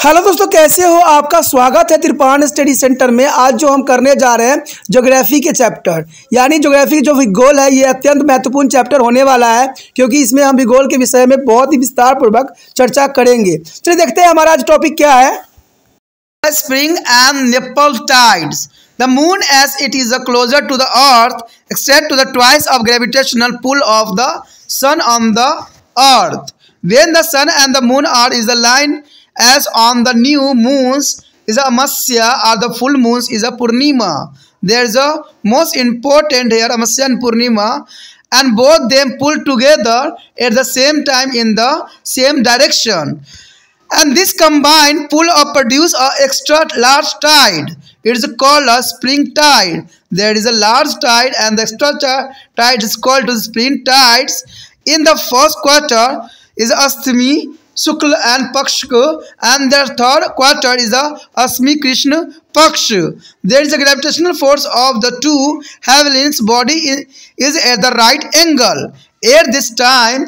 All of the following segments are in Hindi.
हेलो दोस्तों, कैसे हो? आपका स्वागत है त्रिपाण स्टडी सेंटर में। आज जो हम करने जा रहे हैं ज्योग्राफी के चैप्टर, यानी ज्योग्राफी जो भूगोल है, ये अत्यंत महत्वपूर्ण चैप्टर होने वाला है, क्योंकि इसमें हम भूगोल के विषय में बहुत ही विस्तार पूर्वक चर्चा करेंगे। चलिए देखते हैं हमारा आज टॉपिक क्या है। Spring and nipple tides. The moon, as it is closer to the earth, extends to the twice of gravitational pull of the sun on the earth. When the sun and the moon are is aligned, as on the new moons is a amasya, or the full moons is a purnima. There is a most important here, amasya and purnima, and both them pull together at the same time in the same direction. And this combined pull up produce a extra large tide. It is called a spring tide. There is a large tide and the extra tide is called to spring tides. In the first quarter is Astami, Shukla and Paksh, and the third quarter is a Asmi, Krishna, Paksh. There is a gravitational force of the two heavens body is at the right angle. At this time,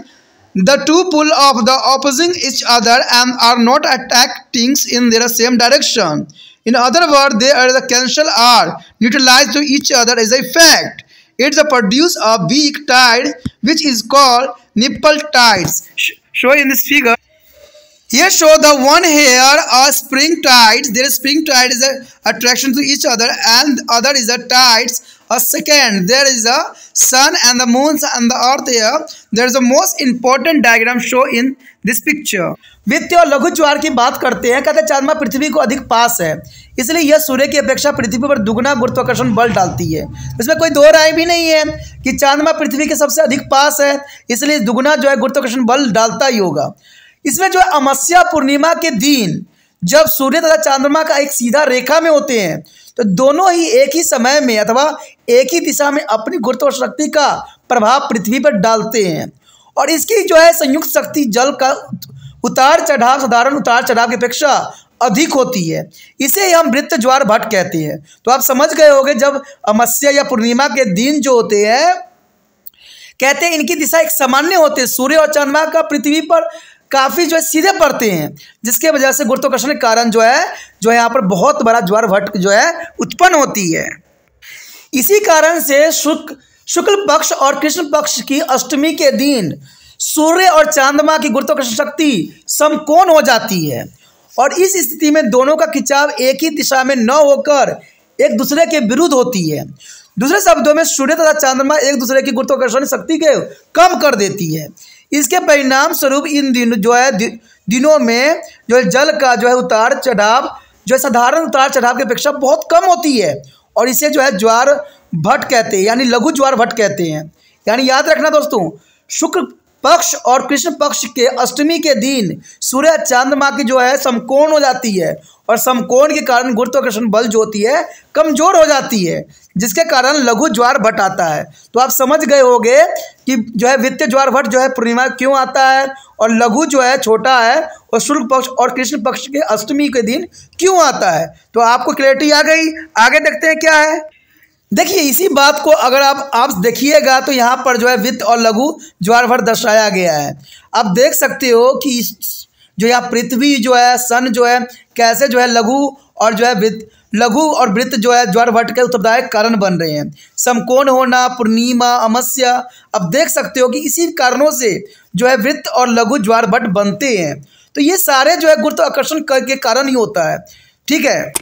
the two pull of the opposing each other and are not attacking in their same direction. In other words, they are the cancel are neutralized to each other as a fact. It produce a weak tide which is called nipple tides. Show in this figure. Here show the one here are spring tides. There is spring tide is a attraction to each other, and other is a tides. A second, there is a sun and the moon and the earth here. There is a most important diagram show in this picture. वित्त और लघु ज्वार की बात करते हैं। कहते हैं चंद्रमा पृथ्वी को अधिक पास है, इसलिए यह सूर्य की अपेक्षा पृथ्वी पर दुगना गुरुत्वाकर्षण बल डालती है। इसमें कोई दो राय भी नहीं है कि चंद्रमा पृथ्वी के सबसे अधिक पास है, इसलिए दुगना जो है गुरुत्वाकर्षण बल डालता ही होगा। इसमें जो है अमावस्या पूर्णिमा के दिन जब सूर्य तथा चंद्रमा का एक सीधा रेखा में होते हैं, तो दोनों ही एक ही समय में अथवा एक ही दिशा में अपनी गुरुत्वाकर्षण शक्ति का प्रभाव पृथ्वी पर डालते हैं, और इसकी जो है संयुक्त शक्ति जल का उतार चढ़ाव साधारण उतार चढ़ाव की अपेक्षा अधिक होती है। इसे हम वृत्त ज्वार भट्ट कहते हैं। तो आप समझ गए होंगे, जब अमावस्या या पूर्णिमा के दिन जो होते हैं, कहते हैं इनकी दिशा एक सामान्य होते हैं। सूर्य और चंद्रमा का पृथ्वी पर काफ़ी जो है सीधे पड़ते हैं, जिसके वजह से गुरुत्वाकर्षण के कारण जो है यहाँ पर बहुत बड़ा ज्वार भट्ट जो है उत्पन्न होती है। इसी कारण से शुक्ल पक्ष और कृष्ण पक्ष की अष्टमी के दिन सूर्य और चंद्रमा की गुरुत्वाकर्षण शक्ति समकोण हो जाती है, और इस स्थिति में दोनों का खिंचाव एक ही दिशा में न होकर एक दूसरे के विरुद्ध होती है। दूसरे शब्दों में सूर्य तथा चंद्रमा एक दूसरे की गुरुत्वाकर्षण शक्ति के कम कर देती है। इसके परिणाम स्वरूप इन दिनों में जो है जल का जो है उतार चढ़ाव जो है साधारण उतार चढ़ाव की अपेक्षा बहुत कम होती है, और इसे जो है ज्वार भट्ट कहते हैं, यानी लघु ज्वार भट्ट कहते हैं। यानी याद रखना दोस्तों, शुक्ल पक्ष और कृष्ण पक्ष के अष्टमी के दिन सूर्य चंद्रमा की जो है समकोण हो जाती है, और समकोण के कारण गुरुत्वाकर्षण बल जो होती है कमजोर हो जाती है, जिसके कारण लघु ज्वार भट्ट आता है। तो आप समझ गए होंगे कि जो है वित्तीय ज्वार भट्ट जो है पूर्णिमा क्यों आता है, और लघु जो है छोटा है, और शुक्ल पक्ष और कृष्ण पक्ष के अष्टमी के दिन क्यों आता है। तो आपको क्लैरिटी आ गई। आगे देखते हैं क्या है। देखिए, इसी बात को अगर आप देखिएगा तो यहाँ पर जो है वित्त और लघु ज्वार भट्ट दर्शाया गया है। आप देख सकते हो कि जो यहाँ पृथ्वी जो है, सन जो है, कैसे जो है लघु और जो है वृत्त जो है ज्वार भट्ट के उत्तरदायक कारण बन रहे हैं। समकोण होना, पूर्णिमा, अमावस्या, अब देख सकते हो कि इसी कारणों से जो है वृत्त और लघु ज्वार भट्ट बनते हैं। तो ये सारे जो है गुरुत्वाकर्षण के कारण ही होता है। ठीक है।